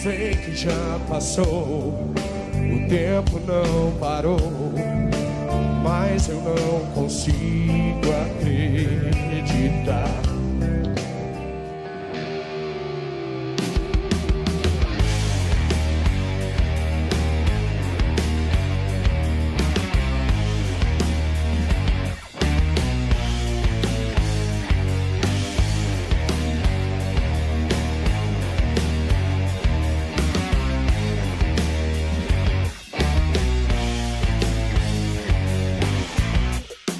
sei que já passou, o tempo não parou, mas eu não consigo acreditar.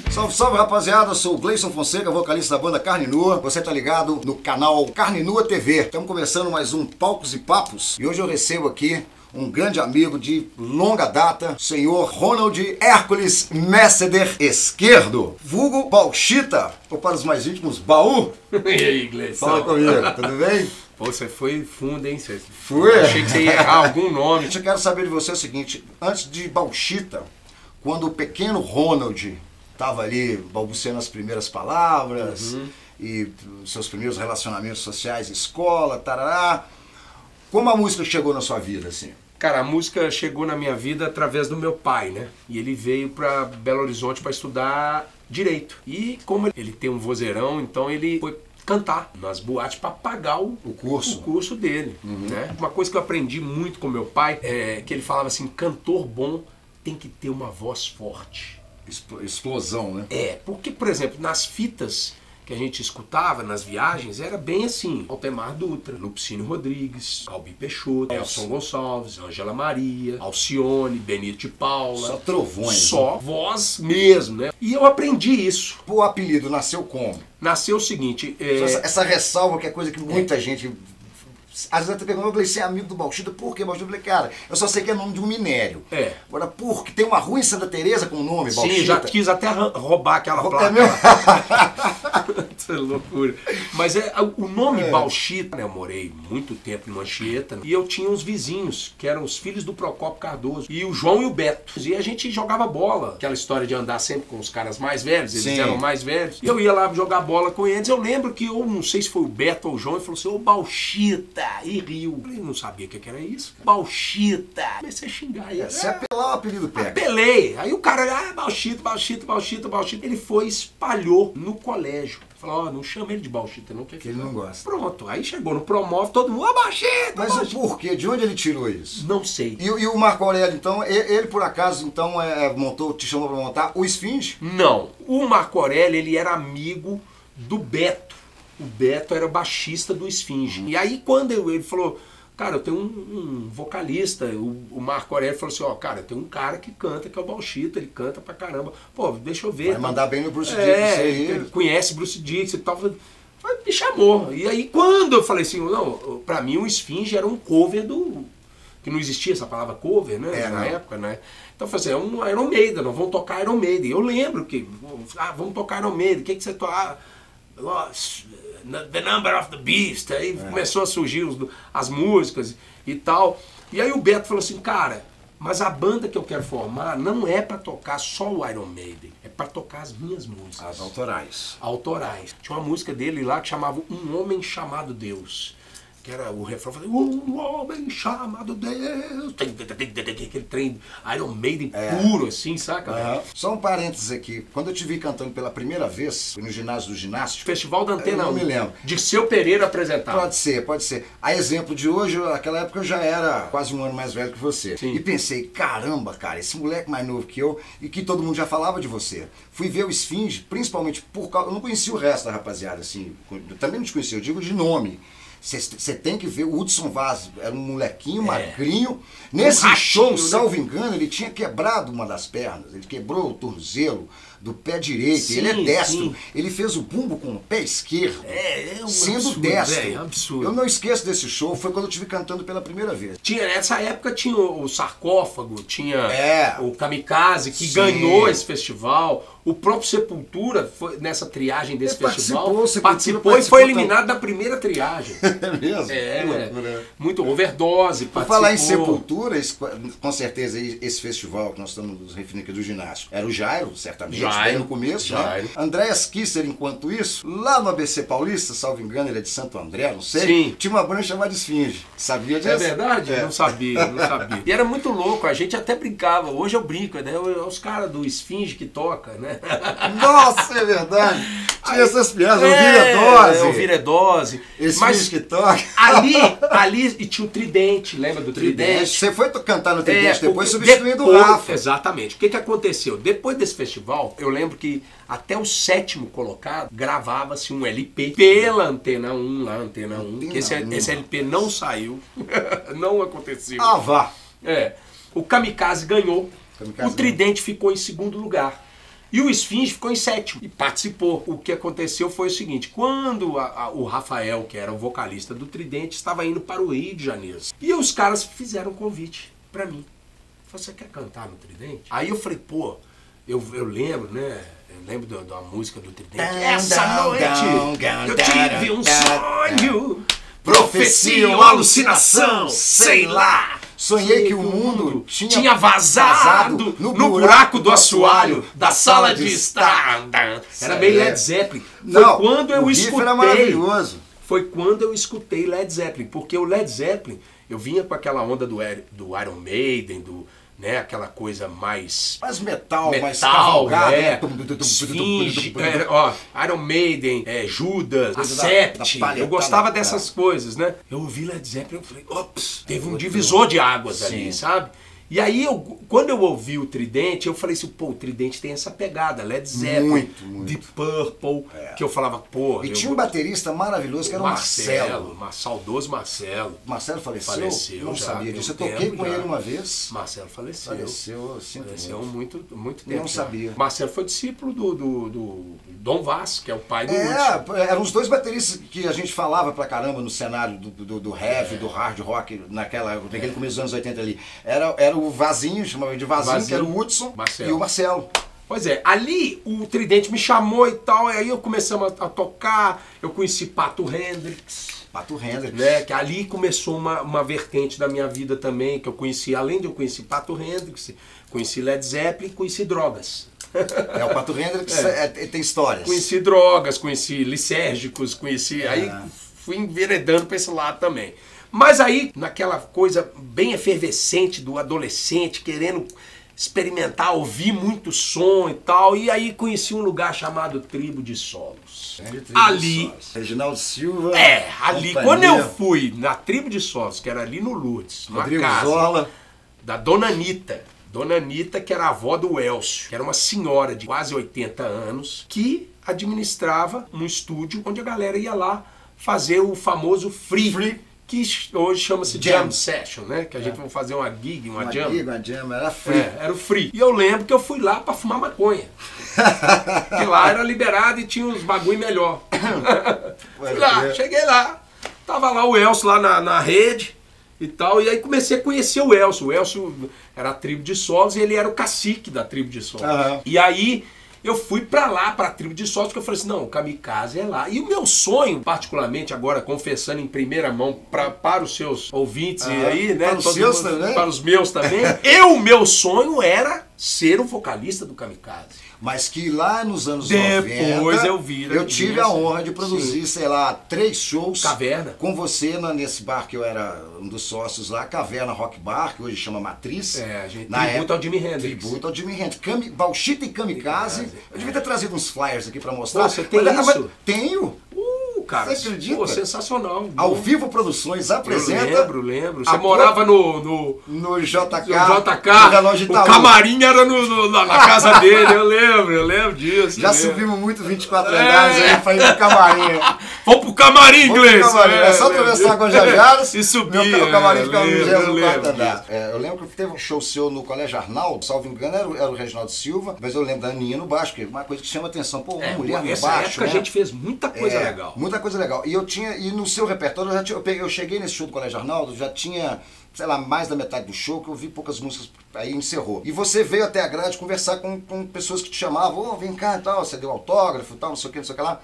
Salve, salve, rapaziada, sou o Gleison Fonseca, vocalista da banda Carne Nua. Você tá ligado no canal Carne Nua TV. Estamos começando mais um Palcos e Papos e hoje eu recebo aqui um grande amigo de longa data, o senhor Ronald Hércules Messeder Esquerdo, vulgo Bauxita, ou para os mais íntimos, Baú. E aí, Gleison? Fala comigo, tudo bem? Pô, você foi fundo, hein? Fui? Achei que você ia errar algum nome. Eu quero saber de você o seguinte, antes de Bauxita, quando o pequeno Ronald estava ali balbuciando as primeiras palavras e os seus primeiros relacionamentos sociais, escola, tarará. Como a música chegou na sua vida, assim? Cara, a música chegou na minha vida através do meu pai, né? E ele veio pra Belo Horizonte pra estudar Direito. E como ele tem um vozeirão, então ele foi cantar nas boates para pagar o curso dele, né? Uma coisa que eu aprendi muito com meu pai é que ele falava assim, cantor bom tem que ter uma voz forte. Explosão, né? É, porque, por exemplo, nas fitas que a gente escutava, nas viagens, era bem assim, Altemar Dutra, Lupicínio Rodrigues, Albi Peixoto, Nelson Gonçalves, Ângela Maria, Alcione, Benito de Paula. Só trovões. Só, né? Voz mesmo, né? E eu aprendi isso. O apelido nasceu como? Nasceu o seguinte... Essa ressalva que é coisa que muita gente... Às vezes até perguntam, você é amigo do Bauxita, por que Bauxita? Eu falei, cara, eu só sei que é nome de um minério. É. Agora, porque tem uma rua em Santa Teresa com o nome Bauxita. Sim, já quis até roubar aquela placa. É mesmo? Isso é loucura. Mas o nome Bauxita, né? Eu morei muito tempo em Anchieta e eu tinha uns vizinhos, que eram os filhos do Procópio Cardoso, e o João e o Beto. E a gente jogava bola. Aquela história de andar sempre com os caras mais velhos, eles eram mais velhos. E eu ia lá jogar bola com eles. Eu lembro que eu não sei se foi o Beto ou o João, ele falou assim, ô Bauxita, e riu. Eu não sabia o que era isso. Bauxita. Comecei a xingar ele. Se apelar o apelido pega. Apelei. Aí o cara, Bauxita, Bauxita, Bauxita, Bauxita. Ele foi e espalhou no colégio. Falou, não chama ele de Bauxita, não, que ele não gosta. Pronto, aí chegou no Promove, todo mundo, Bauxita! Mas Bauxita. O porquê? De onde ele tirou isso? Não sei. E o Marco Aurélio, então, ele por acaso, então, te chamou pra montar o Esfinge? Não. O Marco Aurélio, ele era amigo do Beto. O Beto era baixista do Esfinge. E aí, quando ele falou, cara, eu tenho um vocalista, o Marco Aurélio falou assim, ó, cara, tem um cara que canta, que é o Bauxita, ele canta pra caramba. Pô, deixa eu ver. Vai mandar bem no Bruce Dickinson. Ele conhece Bruce Dickinson e tal. Me chamou. E aí, quando eu falei assim, não, pra mim o Esfinge era um cover do... Que não existia essa palavra cover, né? Na época, né? Então eu falei assim, é um Iron Maiden, nós vamos tocar Iron Maiden. Eu lembro que, vamos tocar Iron Maiden, o que você toca? The Number of the Beast, aí começou a surgir as músicas e tal. E aí o Beto falou assim, cara, mas a banda que eu quero formar não é pra tocar só o Iron Maiden, é pra tocar as minhas músicas. As autorais. Autorais. Tinha uma música dele lá que chamava Um Homem Chamado Deus. Que era o refrão, um homem chamado Deus. Aquele trem Iron Maiden puro, assim, saca? Só um parênteses aqui. Quando eu te vi cantando pela primeira vez, foi no ginásio do Ginástico. Festival da Antena 1. Eu não me lembro. Dirceu Pereira apresentava. Pode ser, pode ser. A exemplo de hoje, naquela época eu já era quase um ano mais velho que você. Sim. E pensei, caramba, cara, esse moleque mais novo que eu, e que todo mundo já falava de você. Fui ver o Esfinge, principalmente por causa... Eu não conhecia o resto da rapaziada, assim. Eu também não te conhecia, eu digo de nome. Você tem que ver, o Hudson Vaz era um molequinho magrinho. Nesse show, salvo engano, ele tinha quebrado uma das pernas. Ele quebrou o tornozelo do pé direito. Sim, ele é destro. Sim. Ele fez o bumbo com o pé esquerdo. Sendo absurdo, destro. É absurdo. Eu não esqueço desse show, foi quando eu estive cantando pela primeira vez. Nessa época tinha o Sarcófago, tinha o Kamikaze, que ganhou esse festival. O próprio Sepultura, foi nessa triagem desse festival, participou e foi eliminado da primeira triagem. É mesmo? Muito overdose, participou. Por falar em Sepultura, com certeza esse festival que nós estamos nos referindo aqui do Ginástico, era o Jairo, certamente. bem no começo, Jairo. né? Andréas Kisser, enquanto isso, lá no ABC Paulista, salvo engano, ele é de Santo André, não sei, Sim. tinha uma banda chamada Esfinge. Sabia disso? É verdade? Não sabia, não sabia. E era muito louco, a gente até brincava. Hoje eu brinco, né? Os caras do Esfinge que toca, né? Nossa, é verdade. Tinha essas piadas, ouvir é dose. Esfinge que toca. Ali e tinha o Tridente, lembra do Tridente? Você foi cantar no Tridente depois substituindo o Rafa. Exatamente. O que aconteceu? Depois desse festival, eu lembro que até o 7º colocado gravava-se um LP pela Antena 1, lá Antena 1. Que esse LP não saiu. Não aconteceu. Ah, vá. O Kamikaze ganhou. O Tridente ficou em 2º lugar. E o Esfinge ficou em 7º e participou. O que aconteceu foi o seguinte, quando o Rafael, que era o vocalista do Tridente, estava indo para o Rio de Janeiro. E os caras fizeram um convite para mim. Você quer cantar no Tridente? Aí eu falei, pô, eu lembro, né? Eu lembro da música do Tridente. Essa noite eu tive um sonho, profecia ou alucinação, sei lá. Sonhei que o mundo tinha vazado no buraco do assoalho da sala de estar. Era meio Led Zeppelin. Não, quando eu o riff era maravilhoso. Foi quando eu escutei Led Zeppelin. Porque o Led Zeppelin, eu vinha com aquela onda do Iron Maiden, né, aquela coisa mais metal, mais cavalgada, Esfinge, Iron Maiden, Judas, Accept, eu gostava dessas coisas, né? Eu ouvi Led Zeppelin, eu falei, ops, teve um divisor de águas ali, sabe? E aí, quando eu ouvi o Tridente, eu falei assim, pô, o Tridente tem essa pegada, Led Zeppelin, muito. Deep Purple, que eu falava, pô... E tinha um baterista maravilhoso que era o Marcelo. Saudoso Marcelo. Marcelo faleceu? Faleceu, não sabia disso. Eu toquei com ele uma vez. Marcelo faleceu. Faleceu muito tempo. Não sabia. Marcelo foi discípulo do Dom Vaz, que é o pai do eram os dois bateristas que a gente falava pra caramba no cenário do heavy, do hard rock, naquele começo dos anos 80 ali. Era o Vazinho, chamava de Vazinho, que era o Hudson e o Marcelo. Pois é, ali o Tridente me chamou e tal, e aí eu começamos a tocar, eu conheci Pato Hendrix. Né, que ali começou uma vertente da minha vida também, que eu conheci, além de eu conhecer Pato Hendrix, conheci Led Zeppelin, conheci drogas. O Pato Hendrix tem histórias. Conheci drogas, conheci lisérgicos, aí fui enveredando para esse lado também. Mas aí, naquela coisa bem efervescente do adolescente, querendo experimentar, ouvir muito som e tal, e aí conheci um lugar chamado Tribo de Solos. Ali, Reginaldo Silva. Ali, quando eu fui na Tribo de Solos, que era ali no Lourdes, numa casa Zola. da Dona Anitta. Dona Anitta, que era a avó do Elcio, que era uma senhora de quase 80 anos, que administrava um estúdio onde a galera ia lá fazer o famoso free. Que hoje chama-se Jam Session, né? Que a gente vai fazer uma gig, uma jam. Uma jam, era free. Era o free. E eu lembro que eu fui lá pra fumar maconha. Porque lá era liberado e tinha uns bagulho melhor. Fui lá, cheguei lá. Tava lá o Elcio lá na rede e tal. E aí comecei a conhecer o Elcio. O Elcio era a Tribo de Solos e ele era o cacique da Tribo de Solos. E aí eu fui pra lá, pra Tribo de Solos, porque eu falei assim, não, o Kamikaze é lá. E o meu sonho, particularmente agora, confessando em primeira mão para os seus ouvintes e aí, né? Para os seus também. Para os meus também. O meu sonho era ser o vocalista do Kamikaze. Mas que lá nos anos Depois 90, eu tive a honra de produzir, sei lá, 3 shows Caverna. Com você nesse bar que eu era um dos sócios lá, Caverna Rock Bar, que hoje chama Matriz. A gente tributo ao Jimi Hendrix. Tributo ao Jimi Hendrix. Bauxita e Kamikaze. Eu devia ter trazido uns flyers aqui pra mostrar. Pô, você tem isso? Tenho. Cara, você acredita? Pô, sensacional. Ao Vivo Produções apresenta. Eu lembro. Você morava no JK. O camarim era na casa dele, eu lembro disso. Já subimos muito 24 andares aí pra ir pro camarim. Vamos pro camarim, inglês. É só atravessar a Guajajaras e subir. O camarim ficava no 24º andar. Eu lembro que teve um show seu no Colégio Arnaldo, salvo engano, era o Reginaldo Silva, mas eu lembro da Aninha no baixo, que é uma coisa que chama atenção. Pô, uma mulher no baixo. Nessa época a gente fez muita coisa legal. Muita coisa legal. E no seu repertório, eu cheguei nesse show do Colégio Arnaldo, já tinha, sei lá, mais da metade do show, que eu vi poucas músicas, aí encerrou. E você veio até a grade conversar com pessoas que te chamavam, vem cá e tal, você deu autógrafo e tal, não sei o que lá.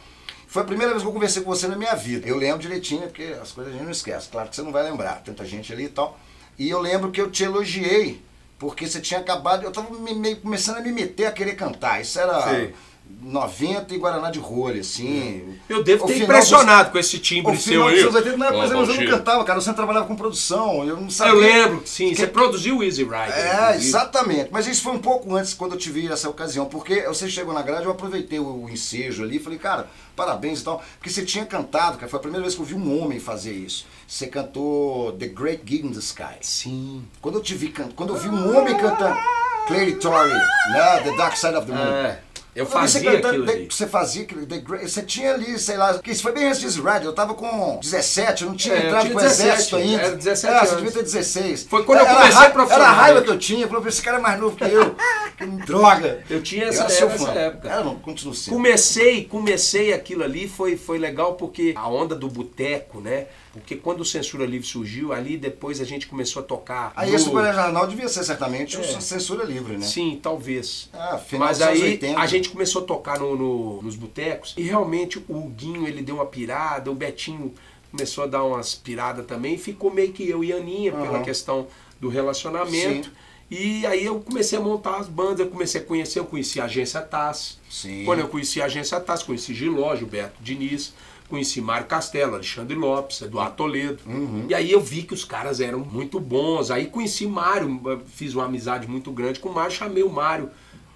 Foi a primeira vez que eu conversei com você na minha vida. Eu lembro direitinho, porque as coisas a gente não esquece. Claro que você não vai lembrar, tanta gente ali e tal. E eu lembro que eu te elogiei porque você tinha acabado, eu tava meio começando a me meter a querer cantar. Isso era... Sei. 90 e Guaraná de rolha, assim. Eu devo ter impressionado com esse timbre seu aí. Dos 80, não é coisa, mas eu não cantava, cara. Eu sempre trabalhava com produção, eu não sabia. Eu lembro, sim, você produziu o Easy Rider. É, exatamente. Mas isso foi um pouco antes, quando eu te vi nessa ocasião, porque você chegou na grade, eu aproveitei o ensejo ali, falei, cara, parabéns e tal, porque você tinha cantado, cara, foi a primeira vez que eu vi um homem fazer isso. Você cantou The Great Gig in the Sky. Sim. Quando eu te vi quando eu vi um homem cantando Clary Torrey, né, The Dark Side of the Moon. Eu fazia aquilo ali. Você fazia aquilo, você tinha ali, sei lá, que isso foi bem antes de Easy Rider, eu tava com 17, eu não tinha entrado pro exército ainda. Era 17 anos. Você devia ter 16. Foi quando eu comecei profissionalmente. Era a raiva que eu tinha, falou, esse cara é mais novo que eu, que droga. Eu tinha essa época. Cara, não, continuo sendo. Comecei aquilo ali, foi legal porque a onda do boteco, né? Porque quando o Censura Livre surgiu, ali depois a gente começou a tocar. Aí esse Colégio Jornal devia ser certamente o Censura Livre, né? Sim, talvez. Final Mas dos anos aí 80. a gente começou a tocar nos botecos e realmente o Guinho ele deu uma pirada, o Betinho começou a dar umas piradas também, e ficou meio que eu e a Aninha pela questão do relacionamento. Sim. E aí eu comecei a montar as bandas, eu conheci a Agência TAS. Sim. Quando eu conheci a Agência TAS, conheci Giló, Gilberto Diniz, conheci Mário Castelo, Alexandre Lopes, Eduardo Toledo. E aí eu vi que os caras eram muito bons. Aí conheci Mário, fiz uma amizade muito grande com o Mário, chamei o Mário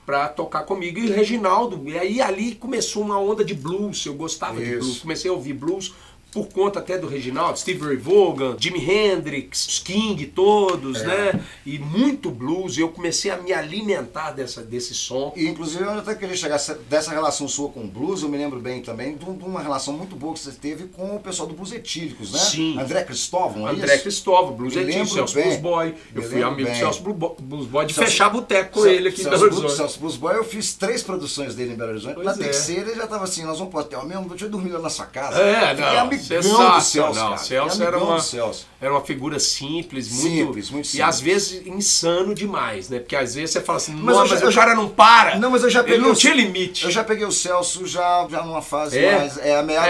pra tocar comigo. E o Reginaldo, e aí ali começou uma onda de blues, eu gostava de blues. Comecei a ouvir blues por conta até do Reginaldo, Steve Ray Vaughan, Jimi Hendrix, os King todos, né? E muito blues, e eu comecei a me alimentar desse som. E inclusive eu até queria chegar dessa relação sua com o blues, eu me lembro bem também de uma relação muito boa que você teve com o pessoal do Blues Etílicos, né? Sim. André Cristóvão, é isso? André Cristóvão, Blues Etílicos, Celso Blues Boy. Eu fui amigo do Celso Blues Boy de fechar boteco com ele aqui em Belo Horizonte. Celso Blues Boy, eu fiz 3 produções dele em Belo Horizonte. Pois Na terceira ele já tava assim, nós vamos pro hotel mesmo, deixa eu dormir lá na sua casa. Sensacional. Celso era uma figura simples, muito e às vezes insano demais, né? Porque às vezes você fala assim, mas o cara não para. Não, mas eu já peguei. Ele não tinha limite. Eu já peguei o Celso já numa fase mais.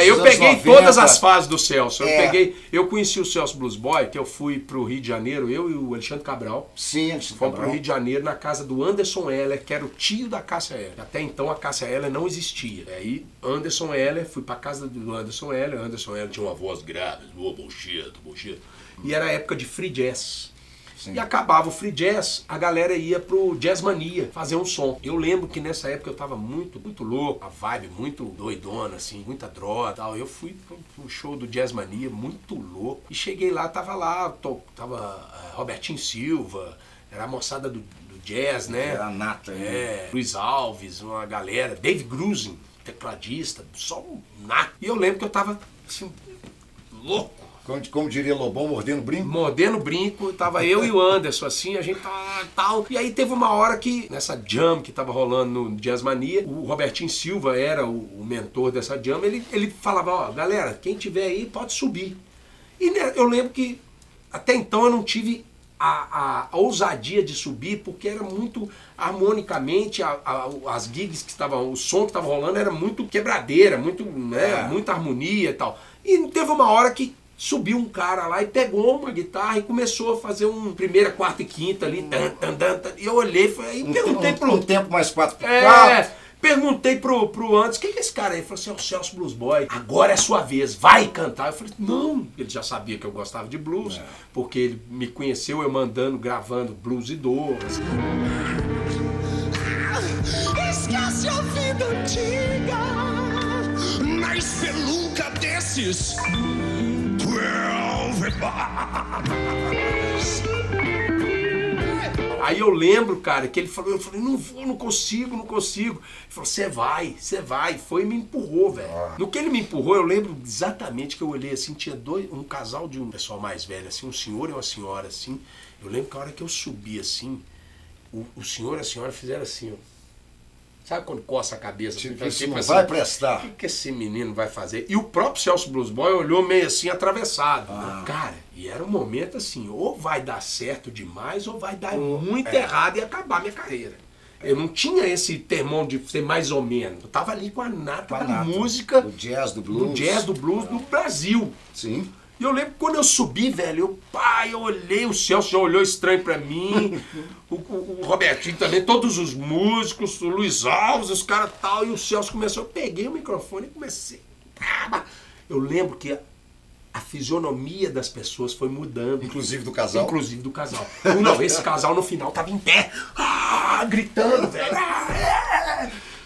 Eu peguei todas as fases do Celso. Eu conheci o Celso Blues Boy, que eu fui pro Rio de Janeiro, eu e o Alexandre Cabral. Sim, Alexandre Fomos pro Rio de Janeiro na casa do Anderson Heller, que era o tio da Cássia Heller. Até então a Cássia Heller não existia. Aí Anderson Heller, fui pra casa do Anderson Heller. Anderson Heller tinha uma voz grave, bullshit. E era a época de free jazz. Sim. E acabava o free jazz, a galera ia pro Jazz Mania fazer um som. Eu lembro que nessa época eu tava muito louco, a vibe muito doidona, assim, muita droga e tal. Eu fui pro show do Jazz Mania, muito louco. E cheguei lá, tava Robertinho Silva, era a moçada do jazz, né? Era a nata. Luiz Alves, uma galera, Dave Grusin, tecladista, só um nato. E eu lembro que eu tava, assim, louco. Como diria Lobão, mordendo brinco? Mordendo brinco, tava eu e o Anderson, assim, a gente tal. E aí teve uma hora que, nessa jam que tava rolando no Jazz Mania, o Robertinho Silva era o mentor dessa jam, ele falava, ó, galera, quem tiver aí pode subir. E né, eu lembro que até então eu não tive a ousadia de subir, porque era muito harmonicamente, as gigs que estavam, o som que estava rolando era muito quebradeira, muito, né, muita harmonia e tal. E teve uma hora que subiu um cara lá e pegou uma guitarra e começou a fazer um primeira, quarta e quinta ali. E eu olhei e perguntei pro... Um tempo mais 4x4. Perguntei pro Anderson, quem é esse cara aí? Ele falou assim, é o Celso Blues Boy, agora é sua vez, vai cantar. Eu falei, não, ele já sabia que eu gostava de blues, porque ele me conheceu eu gravando blues e dores. Esquece a vida antiga, na espelunca desses 12 bars. Aí eu lembro, cara, que ele falou, eu falei, não vou, não consigo. Ele falou, você vai. Foi e me empurrou, velho. No que ele me empurrou, eu lembro exatamente que eu olhei assim, tinha um casal de um pessoal mais velho, assim, um senhor e uma senhora, assim. Eu lembro que a hora que eu subi, assim, o senhor e a senhora fizeram assim, ó. Sabe quando coça a cabeça? Tipo assim, não vai prestar. O que esse menino vai fazer? E o próprio Celso Blues Boy olhou meio assim, atravessado. Cara, e era um momento assim, ou vai dar certo demais, ou vai dar muito errado e acabar minha carreira. Eu não tinha esse termão de ser mais ou menos. Eu tava ali com a nata da música. Do jazz, do blues. Do jazz, do blues do Brasil. Sim. E eu lembro que quando eu subi, velho, eu olhei, o Celso já olhou estranho pra mim, o Robertinho também, todos os músicos, o Luiz Alves, os caras tal, e o Celso começou, eu peguei o microfone e comecei. Eu lembro que a fisionomia das pessoas foi mudando. Inclusive do casal? Inclusive do casal. Não, esse casal no final tava em pé, gritando, velho.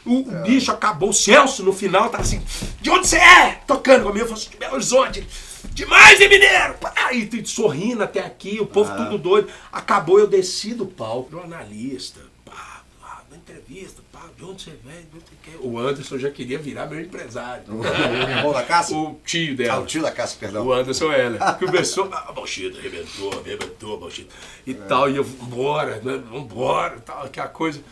O bicho acabou, o Celso no final tava assim, de onde você é? Tocando comigo, eu falei assim, de Belo Horizonte. Demais, hein, mineiro? E sorrindo até aqui, o povo tudo doido. Acabou, eu desci do palco, jornalista, na entrevista, de onde você vem? O Anderson já queria virar meu empresário. O irmão da Cássia? O tio dela. O tio da Cássia, perdão. O Anderson Heller. Começou, Bauchito, arrebentou, Bauchito. E tal, e eu, vambora, tal, aquela coisa.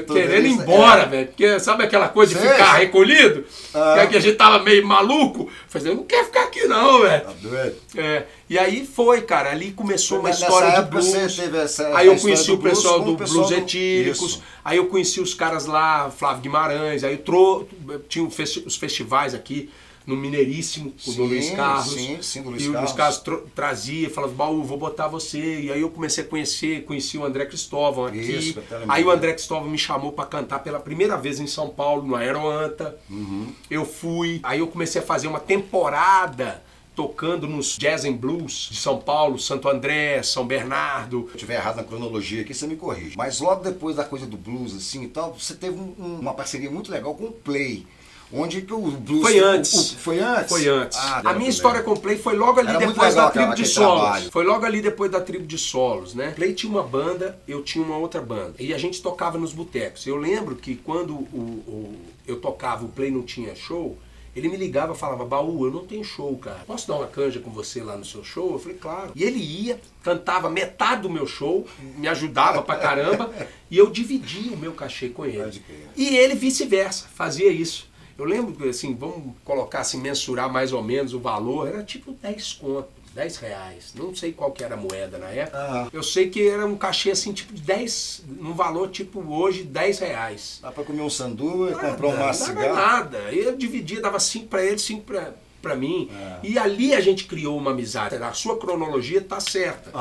Querendo ir embora, velho. Porque sabe aquela coisa de ficar recolhido? Que a gente tava meio maluco. Falei, eu não quero ficar aqui não, velho. Tá doido? E aí foi, cara, ali começou uma história de blues. Aí eu conheci o pessoal do Blues Etíricos, aí eu conheci os caras lá, Flávio Guimarães, aí tinha os festivais aqui no Mineiríssimo, do Luiz Carlos. Sim, do Luiz Carlos. E o Luiz Carlos trazia, falava, Baú, vou botar você. E aí eu comecei a conheci o André Cristóvão aqui. Isso, aí o André Cristóvão me chamou para cantar pela primeira vez em São Paulo, no Aeroanta. Eu fui, aí eu comecei a fazer uma temporada tocando nos Jazz and Blues de São Paulo, Santo André, São Bernardo. Se eu estiver errado na cronologia aqui, você me corrige. Mas logo depois da coisa do blues assim e tal, você teve uma parceria muito legal com o Play. Onde que o blues... Foi antes. Foi antes? Foi antes. A minha história com o Play foi logo ali depois da Tribo de Solos. Foi logo ali depois da Tribo de Solos, né? Play tinha uma banda, eu tinha uma outra banda. E a gente tocava nos botecos. Eu lembro que quando eu tocava, o Play não tinha show, ele me ligava e falava, Baú, eu não tenho show, cara. Posso dar uma canja com você lá no seu show? Eu falei, claro. E ele ia, cantava metade do meu show, me ajudava pra caramba, e eu dividia o meu cachê com ele. E ele vice-versa, fazia isso. Eu lembro que, assim, vamos colocar assim, mensurar mais ou menos o valor, era tipo 10 conto. 10 reais, não sei qual que era a moeda na época, eu sei que era um cachê assim, tipo de 10, num valor tipo hoje, 10 reais. Dá pra comer um sanduíche, comprar um maço de cigarro? Nada, eu dividia, dava 5 pra ele, 5 pra mim, e ali a gente criou uma amizade. A sua cronologia tá certa,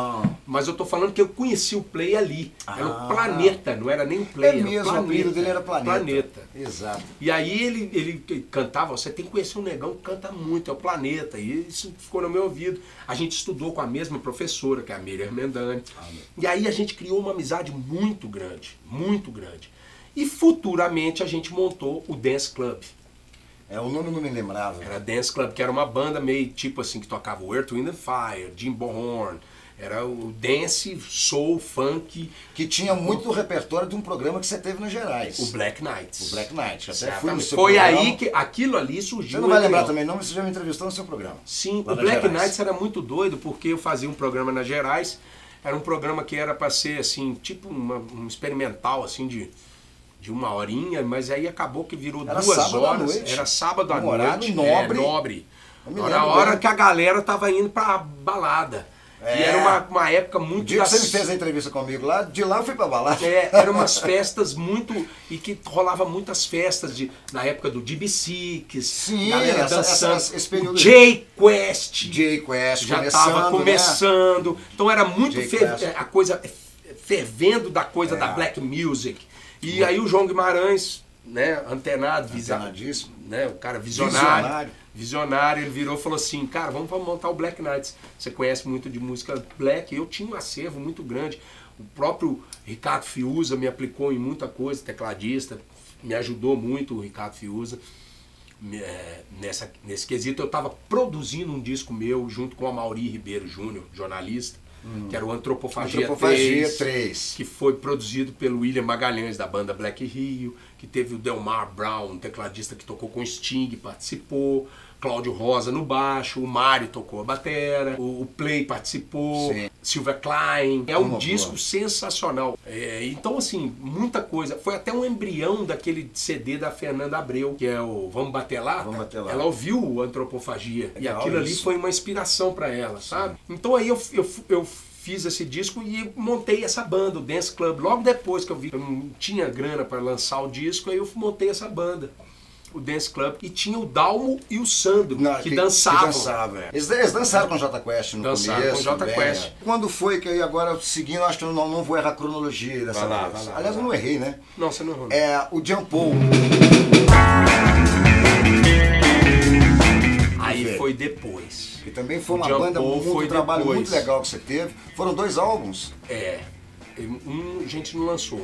mas eu tô falando que eu conheci o Play ali, era o Planeta, não era nem o Play, mesmo, o apelido dele era Planeta. Exato. E aí ele cantava, você tem que conhecer um negão que canta muito, é o Planeta, e isso ficou no meu ouvido. A gente estudou com a mesma professora, que é a Miriam Mendani, e aí a gente criou uma amizade muito grande, muito grande. E futuramente a gente montou o Dance Club. O nome não me lembrava. Era Dance Club, que era uma banda meio tipo assim, que tocava o Earth, Wind and Fire, Jim Bohorn. Era o dance, soul, funk. Que tinha muito do repertório de um programa que você teve nas Gerais. O Black Knights. O Black Knights. Até fui no seu Foi programa. aí que aquilo ali surgiu. Você não vai lembrar também não, mas você já me entrevistou no seu programa. Sim, o Black Knights era muito doido, porque eu fazia um programa nas Gerais. Era um programa que era para ser assim, tipo um experimental assim de 1 horinha, mas aí acabou que virou 2 horas. Era sábado à noite. Nobre. Era a hora que a galera tava indo pra balada. E era uma época muito... O dia que você me fez a entrevista comigo lá, de lá eu fui pra balada. Eram umas festas muito... E que rolava muitas festas na época do DB Six. Sim, galera dançando. Esse período. J-Quest. Já tava começando. Né? Então era muito a coisa fervendo da coisa da black music. E aí o João Guimarães, né, antenadíssimo, né, o cara visionário, ele virou e falou assim, cara, vamos montar o Black Knights. Você conhece muito de música black, eu tinha um acervo muito grande. O próprio Ricardo Fiuza me aplicou em muita coisa, tecladista, me ajudou muito o Ricardo Fiuza. Nesse quesito eu estava produzindo um disco meu junto com a Mauri Ribeiro Júnior, jornalista, que era o Antropofagia 3, que foi produzido pelo William Magalhães, da banda Black Rio, que teve o Delmar Brown, um tecladista que tocou com Sting, participou, Cláudio Rosa no baixo, o Mário tocou a batera, o Play participou, Silver Klein. É um disco sensacional. Então, assim, muita coisa. Foi até um embrião daquele CD da Fernanda Abreu, que é o Vamos Bater Lá. Vamos Bater Lá. Ela ouviu o Antropofagia. E aquilo ali foi uma inspiração para ela, sabe? Então aí eu fiz esse disco e montei essa banda, o Dance Club. Logo depois que eu vi que eu não tinha grana para lançar o disco, aí eu montei essa banda. o Dance Club, e tinha o Dalmo e o Sandro, que dançavam. Eles dançaram com o Jota Quest no começo. Com o Jota Quest. Quando foi que aí agora, seguindo, acho que eu não vou errar a cronologia dessa vez. Aliás, eu não errei, né? Não, você não errou. O Jean Paul. Aí foi depois. E também foi uma banda, um trabalho muito legal que você teve. Foram 2 álbuns. Um a gente não lançou,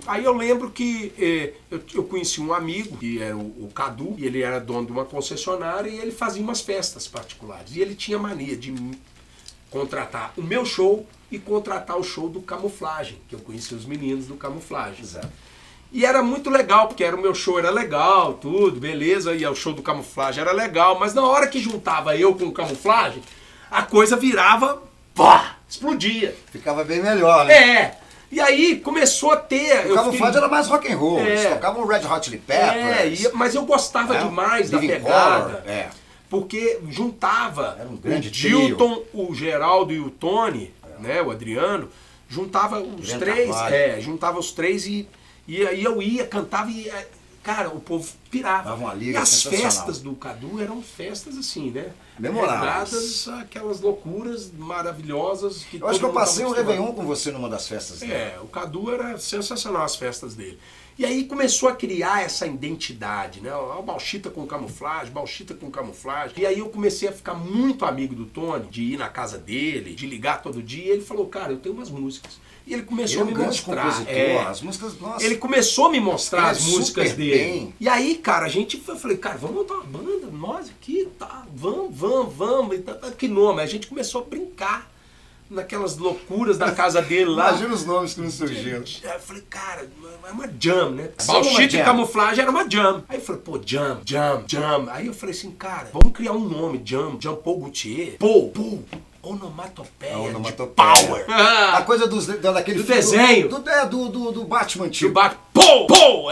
Aí eu lembro que eu conheci um amigo, que era o Cadu, e ele era dono de uma concessionária e ele fazia umas festas particulares. E ele tinha mania de contratar o meu show e contratar o show do Camuflagem, que eu conheci os meninos do Camuflagem. Exato. E era muito legal, porque o meu show era legal, tudo, beleza, e o show do Camuflagem era legal, mas na hora que juntava eu com o Camuflagem, a coisa virava, pá, explodia. Ficava bem melhor, né? E aí começou a ter... O Camuflagem era mais rock and roll, eles tocavam Red Hot Chili Peppers. Mas eu gostava demais da pegada, porque juntava o Dilton, o Geraldo e o Tony, né, o Adriano, juntava os três, e aí eu ia, cantava e, cara, o povo pirava. E as festas do Cadu eram festas assim, né? Memoráveis. Aquelas loucuras maravilhosas. Eu acho que eu passei um Réveillon com você numa das festas dele. O Cadu era sensacional as festas dele. E aí começou a criar essa identidade, né? O Bauchita com camuflagem, Bauchita com camuflagem. E aí eu comecei a ficar muito amigo do Tony, de ir na casa dele, de ligar todo dia. E ele falou, cara, eu tenho umas músicas. E ele começou a me mostrar. As músicas, nossa. Ele começou a me mostrar as músicas dele. Bem. E aí, cara, eu falei, cara, vamos montar uma banda, nós aqui, tá, vamos. Que nome? A gente começou a brincar naquelas loucuras da casa dele lá. Imagina os nomes que não surgiram. Eu falei, cara, é uma jam, né? Bauchita e Camuflagem era uma jam. Aí eu falei, pô, jam. Aí eu falei assim, cara, vamos criar um nome, Jean Paul Gaultier. Paul. Onomatopeia de power. A coisa daquele do desenho. Do Batman, tipo. Do Batman. Paul!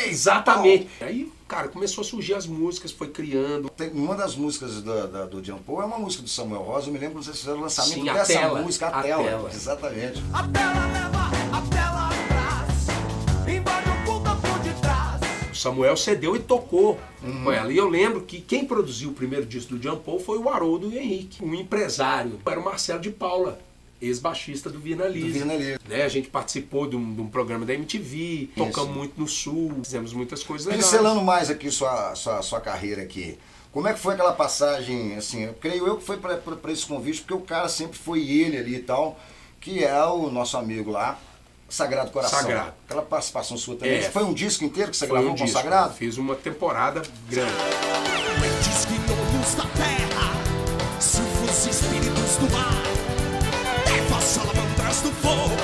Exatamente. Aí, cara, começou a surgir as músicas, foi criando. Uma das músicas do Jean Paul é uma música do Samuel Rosa. Eu me lembro que vocês fizeram o lançamento dessa música, A Tela. Exatamente. A tela leva a tela atrás, invade o fundo por detrás. O Samuel cedeu e tocou com ela. E eu lembro que quem produziu o primeiro disco do Jean Paul foi o Haroldo Henrique, um empresário. Era o Marcelo de Paula, ex-baixista do Vina Lise. Né? A gente participou de um programa da MTV, tocamos muito no Sul, fizemos muitas coisas legais. Pincelando mais aqui sua carreira aqui, como é que foi aquela passagem, assim, eu creio eu que foi para esse convite, porque o cara sempre foi ele ali e tal, que é o nosso amigo lá, Sagrado Coração. Sagrado. Aquela participação sua também. Foi um disco inteiro que você gravou com o Sagrado? Fiz uma temporada grande. Diz que todos da terra, silfos e espíritos do mar, leva salamandras do fogo,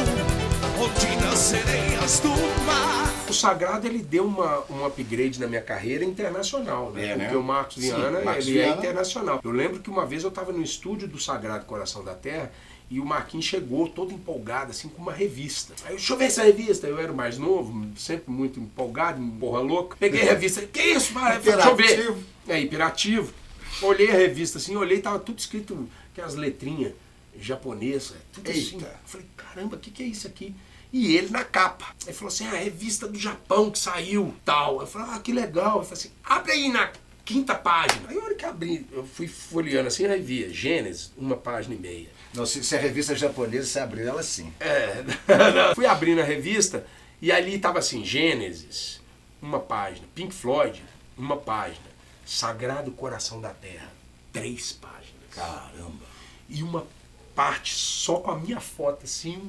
ondinas sereias do mar. O Sagrado, ele deu um upgrade na minha carreira internacional, né? Porque o Marcos Viana, ele é internacional. Eu lembro que uma vez eu estava no estúdio do Sagrado Coração da Terra e o Marquinhos chegou todo empolgado, assim, com uma revista. Aí eu, deixa eu ver essa revista. Eu era o mais novo, sempre muito empolgado, porra louca. Peguei a revista, que isso, mano? Deixa eu ver. Hiperativo. Olhei a revista assim, tava tudo escrito, aquelas letrinhas japonesas, tudo assim. Eu falei, caramba, o que é isso aqui? E ele na capa. Aí falou assim, a revista do Japão que saiu, tal. Eu falei, que legal. Eu falei assim, abre aí na 5ª página. Aí a hora que abri, eu fui folheando assim, aí via Gênesis, 1,5 página. Não, se a revista é japonesa, você abriu ela assim. Fui abrindo a revista e ali tava assim, Gênesis, 1 página. Pink Floyd, 1 página. Sagrado Coração da Terra, 3 páginas. Caramba. E uma parte só com a minha foto, assim,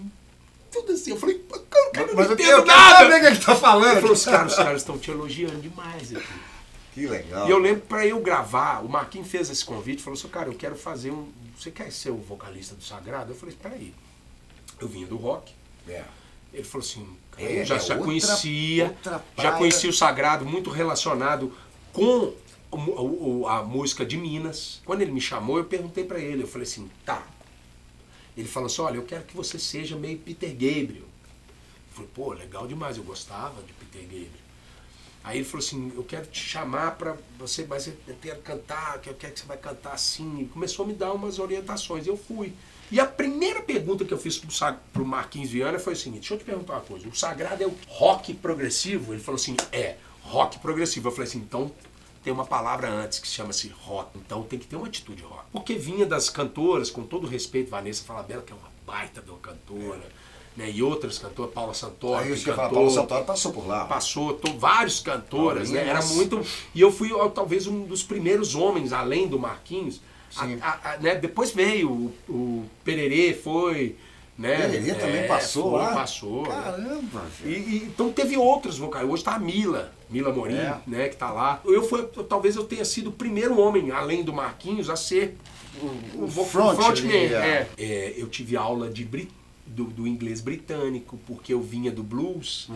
tudo assim. Eu falei, cara, mas não eu entendo quero nada. saber o que ele tá falando. Ele falou, os caras estão te elogiando demais aqui. Que legal. E eu lembro, pra eu gravar, o Marquinhos fez esse convite, falou assim, cara, eu quero fazer você quer ser o vocalista do Sagrado? Eu falei, espera aí. Eu vinha do rock. Ele falou assim, eu já conhecia o Sagrado, muito relacionado com a música de Minas. Quando ele me chamou, eu perguntei pra ele, eu falei assim, tá. Ele falou assim, olha, eu quero que você seja meio Peter Gabriel. Eu falei, pô, legal demais, eu gostava de Peter Gabriel. Aí ele falou assim, eu quero te chamar pra você, mas eu quero cantar, que eu quero que você vai cantar assim. E começou a me dar umas orientações, eu fui. E a primeira pergunta que eu fiz pro Marquinhos Viana foi o seguinte, deixa eu te perguntar uma coisa, o Sagrado é o rock progressivo? Ele falou assim, rock progressivo. Eu falei assim, então tem uma palavra antes que chama-se rock, então tem que ter uma atitude rock. Porque vinha das cantoras, com todo respeito, Vanessa Falabella, que é uma baita de uma cantora, né? E outras cantoras, Paula Santoro, Aí, Paula Santoro passou por lá. Passou, vários cantoras, né? Era Nossa. muito... E eu fui talvez um dos primeiros homens, além do Marquinhos. Né? Depois veio o Pererê, foi... Né? Pererê também passou lá? Passou. Caramba, velho. Então teve outros vocais. Hoje tá a Mila Morim, né, que tá lá. Talvez eu tenha sido o primeiro homem, além do Marquinhos, a ser o frontman. Eu tive aula do inglês britânico, porque eu vinha do blues,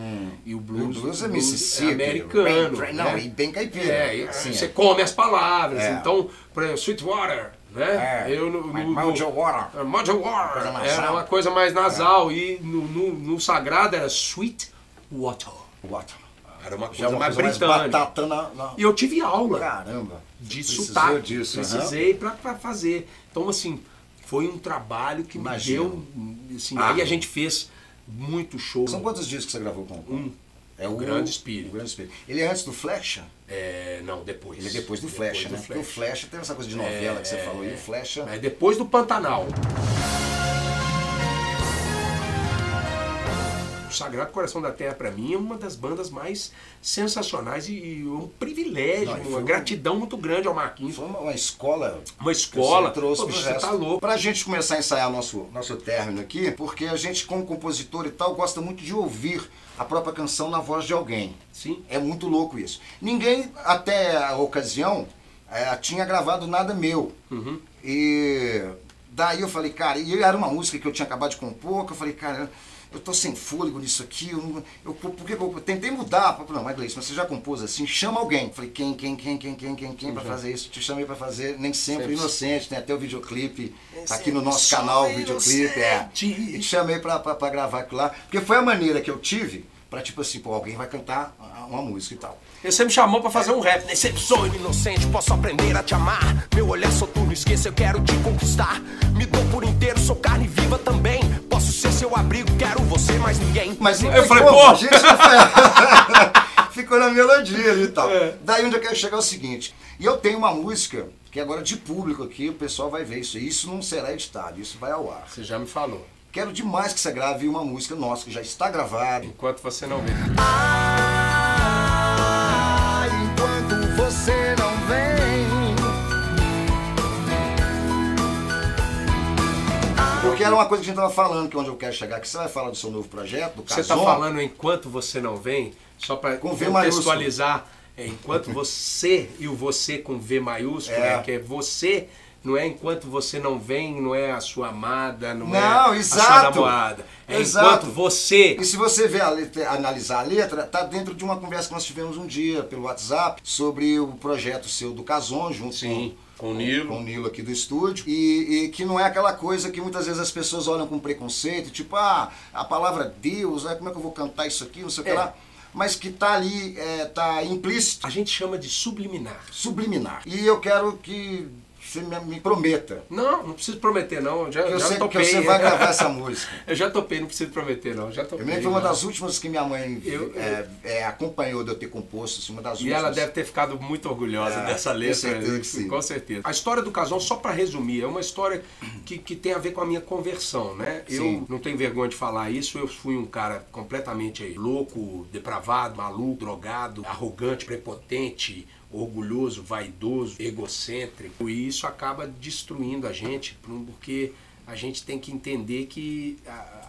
e o blues é Mississippi, americano. Não, e bem caipira. Assim, você come as palavras. Então, por exemplo, Sweetwater, né? Mojo Water. Mojo Water. Era uma coisa mais nasal. E no sagrado era Sweet Water. Era uma coisa mais britânica. E eu tive aula. Caramba. De sotaque. Disso, precisei pra fazer. Então, assim, foi um trabalho que me deu... Assim, aí a gente fez muito show. São quantos discos que você gravou com? É o Grande Espírito. O Grande Espírito. Ele é antes do Flecha? Não, depois. Ele é depois do Flecha, né? Porque o Flecha tem essa coisa de novela que você falou. E o Flecha... É depois do Pantanal. O Sagrado Coração da Terra, pra mim, é uma das bandas mais sensacionais e um privilégio, uma gratidão muito grande ao Marquinhos. Foi uma escola. Uma escola. Que você trouxe pro você resto. tá louco. Pra gente começar a ensaiar nosso término aqui, porque a gente, como compositor e tal, gosta muito de ouvir a própria canção na voz de alguém. Sim. É muito louco isso. Ninguém, até a ocasião, tinha gravado nada meu. E daí eu falei, cara, e era uma música que eu tinha acabado de compor, que eu falei, cara, eu tô sem fôlego nisso aqui, por que eu tentei mudar? Não, mas Gleice, mas você já compôs assim, chama alguém. Falei, quem pra fazer isso? Te chamei pra fazer, nem sempre inocente, tem até o videoclipe, tá aqui no nosso canal, o videoclipe, E te chamei pra gravar aquilo lá, porque foi a maneira que eu tive pra, tipo assim, pô, alguém vai cantar uma música e tal. Você me chamou pra fazer um rap. Nem sempre sou inocente, posso aprender a te amar. Meu olhar soturno, esqueça, eu quero te conquistar. Me dou por inteiro, sou carne viva também. Posso ser seu abrigo, quero você, mais ninguém. Mas eu falei, pô, a gente ficou na melodia ali e tal. Daí onde eu quero chegar é o seguinte. E eu tenho uma música que agora de público aqui, o pessoal vai ver isso. E isso não será editado, isso vai ao ar. Você já me falou. Quero demais que você grave uma música nossa, que já está gravada. Enquanto você não vê. Enquanto você não vem. Porque era uma coisa que a gente estava falando, que onde eu quero chegar, que você vai falar do seu novo projeto, do Cason. Você está falando enquanto você não vem, só para contextualizar, enquanto você e o você com V maiúsculo, que é você, não é enquanto você não vem, não é a sua amada, não é a sua namorada. É enquanto você... E se você analisar a letra, tá dentro de uma conversa que nós tivemos um dia pelo WhatsApp sobre o projeto seu do Cason, junto com o Nilo aqui do estúdio, e que não é aquela coisa que muitas vezes as pessoas olham com preconceito, tipo, a palavra Deus, como é que eu vou cantar isso aqui, não sei o que lá. Mas que tá ali, tá implícito. A gente chama de subliminar. Subliminar. E eu quero que você me prometa. Não preciso prometer não, já topei. Que você vai gravar essa música. Eu já topei, não preciso prometer não, já topei. Eu me lembro que foi uma das últimas que minha mãe acompanhou de eu ter composto, assim, uma das últimas. E ela deve ter ficado muito orgulhosa dessa letra. Com certeza que sim. Com certeza. A história do Cason, só para resumir, é uma história que tem a ver com a minha conversão, né? Eu não tenho vergonha de falar isso, eu fui um cara completamente louco, depravado, maluco, drogado, arrogante, prepotente, orgulhoso, vaidoso, egocêntrico, e isso acaba destruindo a gente, porque a gente tem que entender que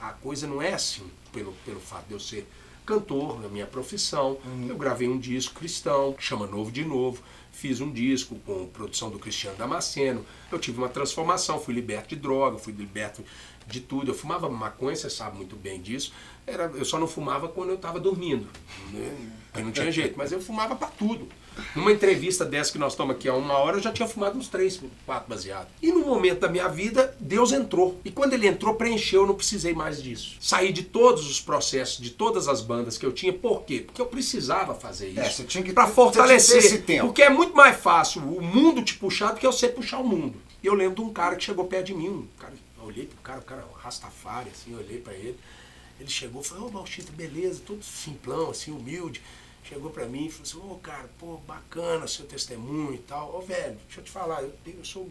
a coisa não é assim, pelo fato de eu ser cantor, na minha profissão. Eu gravei um disco cristão, que chama Novo de Novo, fiz um disco com produção do Cristiano Damasceno, eu tive uma transformação, fui liberto de droga, fui liberto de tudo. Eu fumava maconha, você sabe muito bem disso. Eu só não fumava quando eu estava dormindo, né? Aí não tinha jeito, mas eu fumava para tudo. Numa entrevista dessa que nós estamos aqui há 1 hora, eu já tinha fumado uns 3, 4 baseados. E no momento da minha vida, Deus entrou. E quando ele entrou, preencheu, eu não precisei mais disso. Saí de todos os processos, de todas as bandas que eu tinha. Por quê? Porque eu precisava fazer isso. Para fortalecer. Esse tempo. Porque é muito mais fácil o mundo te puxar do que você puxar o mundo. E eu lembro de um cara que chegou perto de mim, eu olhei pro cara, o cara Rastafari, assim, eu olhei pra ele. Ele chegou e falou, ô Bauchito, beleza, todo simplão, assim, humilde. chegou pra mim e falou assim, ô cara, pô, bacana seu testemunho e tal. Ô velho, deixa eu te falar, eu sou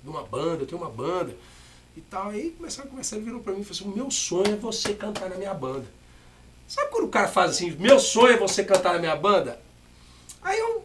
de uma banda, eu tenho uma banda e tal. Aí começaram a conversar, ele virou pra mim e falou assim, o meu sonho é você cantar na minha banda. Sabe quando o cara faz assim, meu sonho é você cantar na minha banda? Aí eu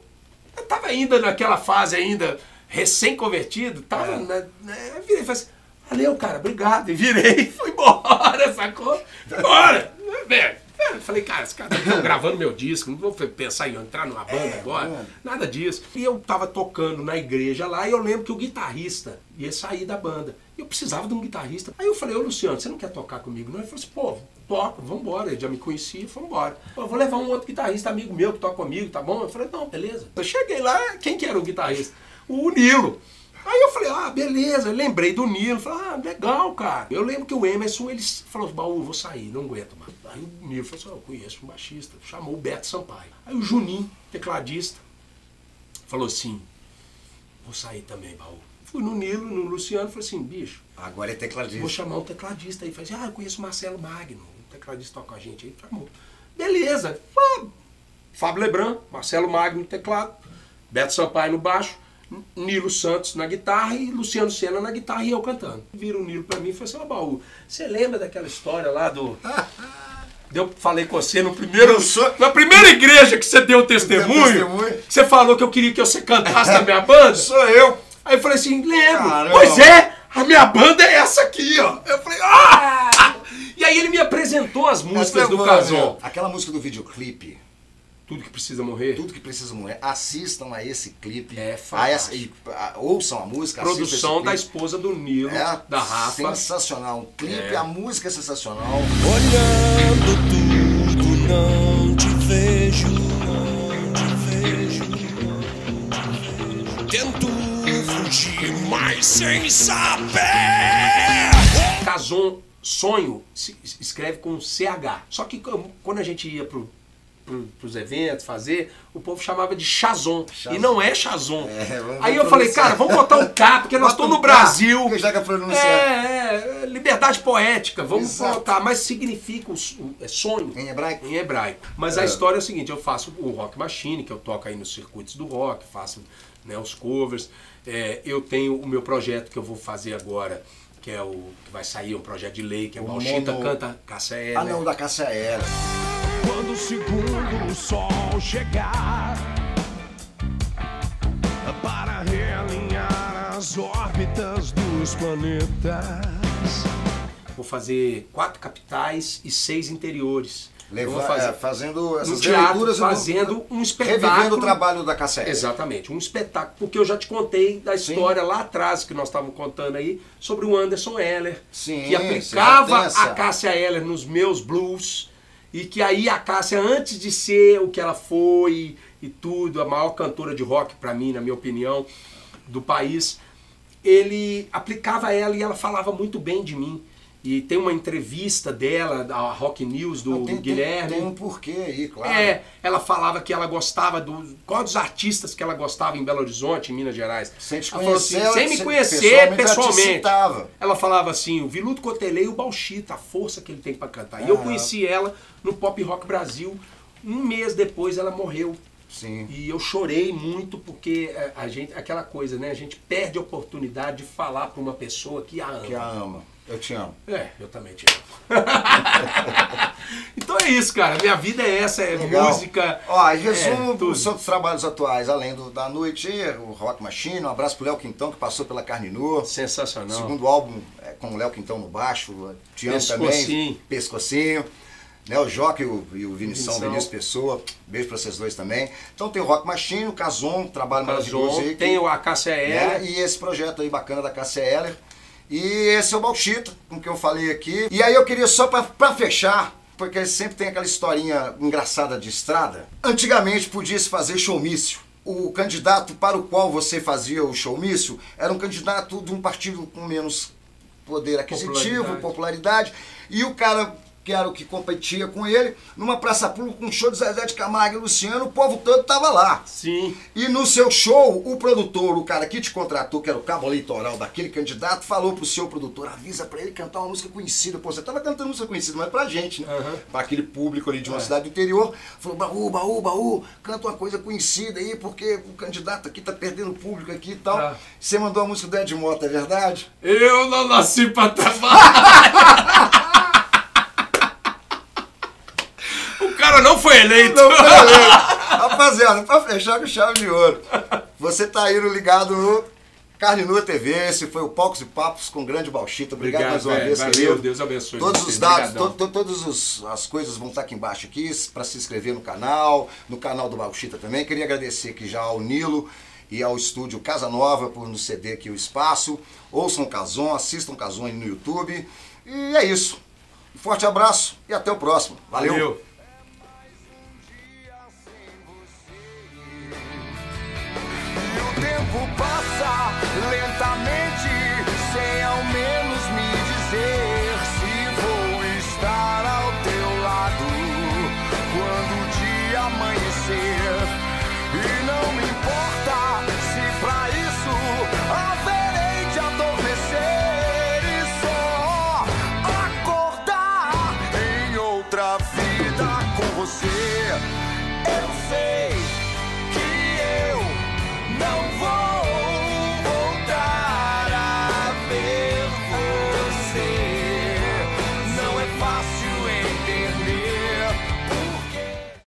tava ainda naquela fase ainda, recém-convertido, tava, eu virei e falei assim, valeu cara, obrigado. E virei e fui embora, sacou? Fui embora, velho. Falei, cara, esse cara tá gravando meu disco, não vou pensar em entrar numa banda agora, nada disso. E eu tava tocando na igreja lá e eu lembro que o guitarrista ia sair da banda. E eu precisava de um guitarrista. Aí eu falei, ô Luciano, você não quer tocar comigo não? Ele falou assim, pô, toca, vambora. Ele já me conhecia, foi embora. Eu vou levar um outro guitarrista amigo meu que toca comigo, tá bom? Eu falei, não, beleza. Eu cheguei lá, quem que era o guitarrista? O Nilo. Aí eu falei, ah, beleza, eu lembrei do Nilo, falei, ah, legal, cara. Eu lembro que o Emerson, ele falou, baú, vou sair, não aguento mais. Aí o Nilo falou assim, eu conheço um baixista, chamou o Beto Sampaio. Aí o Juninho, tecladista, falou assim, vou sair também, baú. Fui no Nilo, no Luciano, falei assim, bicho, agora é tecladista. Vou chamar um tecladista aí. Falei assim, eu conheço o Marcelo Magno, um tecladista toca com a gente aí, chamou. Beleza, Fábio Lebrun, Marcelo Magno no teclado, Beto Sampaio no baixo, Nilo Santos na guitarra e Luciano Senna na guitarra e eu cantando. Vira o Nilo pra mim e falou assim, ó baú, você lembra daquela história lá do... Eu falei com você no primeiro, na primeira igreja que você deu testemunho, você falou que eu queria que você cantasse na minha banda? Sou eu. Aí eu falei assim, lembro. Caramba. Pois é, a minha banda é essa aqui, ó. Eu falei, ah! E aí ele me apresentou as músicas do Cazon. Aquela música do videoclipe, Tudo que precisa morrer. Tudo que precisa morrer. Assistam a esse clipe. É fantástico. Ouçam a música. Produção da esposa do Nilo, da Rafa. Sensacional. Um clipe, a música é sensacional. Olhando tudo, não te vejo, não te vejo. Tento fugir, mas sem saber. Cazon, sonho, se escreve com CH. Só que quando a gente ia pros eventos fazer, o povo chamava de Chazon. E não é Chazon. Aí eu falei, cara, vamos botar um K, porque nós estamos no Brasil. Já que a pronúncia liberdade poética, vamos botar. Mas significa sonho. Em hebraico? Em hebraico. Mas a história é o seguinte, eu faço o Rock Machine, que eu toco aí nos circuitos do rock, faço os covers. Eu tenho o meu projeto que eu vou fazer agora, que é que vai sair um projeto de lei, que é o Bauchita canta Cássia Eller. Ah, não, da Cássia Eller. Quando o segundo sol chegar para realinhar as órbitas dos planetas. Vou fazer 4 capitais e 6 interiores. Fazendo essas teatro, fazendo um espetáculo. Revivendo o trabalho da Cássia Eller. Exatamente, um espetáculo. Porque eu já te contei da história lá atrás, que nós estávamos contando aí, sobre o Anderson Heller, que aplicava a Cássia Eller nos meus blues. E que aí a Cássia, antes de ser o que ela foi e tudo, a maior cantora de rock pra mim, na minha opinião, do país, ele aplicava ela e ela falava muito bem de mim. E tem uma entrevista dela, da Rock News, do Guilherme. Tem um porquê aí, claro. Ela falava que ela gostava qual dos artistas que ela gostava em Belo Horizonte, em Minas Gerais. Sem te conhecer, assim, sem me conhecer pessoalmente. Ela falava assim, o Viludo Cotelê e o Bauchita, a força que ele tem para cantar. E eu conheci ela no Pop Rock Brasil. Um mês depois ela morreu. Sim. E eu chorei muito porque aquela coisa, né? A gente perde a oportunidade de falar para uma pessoa que a ama. Que a ama. Eu te amo. Eu também te amo. Então é isso, cara. Minha vida é essa, legal. Música. Ó, em resumo, os seus trabalhos atuais, além da noite, o Rock Machine, um abraço pro Léo Quintão, que passou pela Carne Nua. Sensacional. Segundo álbum com o Léo Quintão no baixo, te amo também. Pescocinho. Né, o Joca e o Vinícius Pessoa, beijo pra vocês dois também. Então tem o Rock Machine, o Cazon, trabalho maravilhoso aí. Tem a Cássia Eller. E esse projeto aí bacana da Cássia Eller. E esse é o Bauchita, com que eu falei aqui. E aí eu queria só pra fechar, porque sempre tem aquela historinha engraçada de estrada. Antigamente podia-se fazer showmício. O candidato para o qual você fazia o showmício era um candidato de um partido com menos poder aquisitivo, popularidade. E o cara que era o que competia com ele, numa praça pública, com um show de Zezé de Camargo e Luciano, o povo todo tava lá. Sim. E no seu show, o produtor, o cara que te contratou, que era o cabo eleitoral daquele candidato, falou pro seu produtor, avisa pra ele cantar uma música conhecida. Pô, você tava cantando música conhecida, mas pra gente, né? Pra aquele público ali de uma cidade do interior. Falou, Baú, Baú, Baú, canta uma coisa conhecida aí, porque o candidato aqui tá perdendo público aqui e tal. Você mandou a música do Ed Mota, é verdade? Eu não nasci pra trabalhar. O cara não foi eleito. Não foi eleito. Rapaziada, pra fechar com chave de ouro, você tá aí ligado no Carne Nua TV. Esse foi o Palcos e Papos com o grande Bauxita. Obrigado mais uma vez, valeu, querido. Deus abençoe. Todos os dados, todas as coisas vão estar aqui embaixo aqui para se inscrever no canal do Bauxita também. Queria agradecer aqui já ao Nilo e ao estúdio Casa Nova por nos ceder aqui o espaço. Ouçam o Cazon, assistam o Cazon aí no YouTube. E é isso. Um forte abraço e até o próximo. Valeu. O tempo passa lentamente.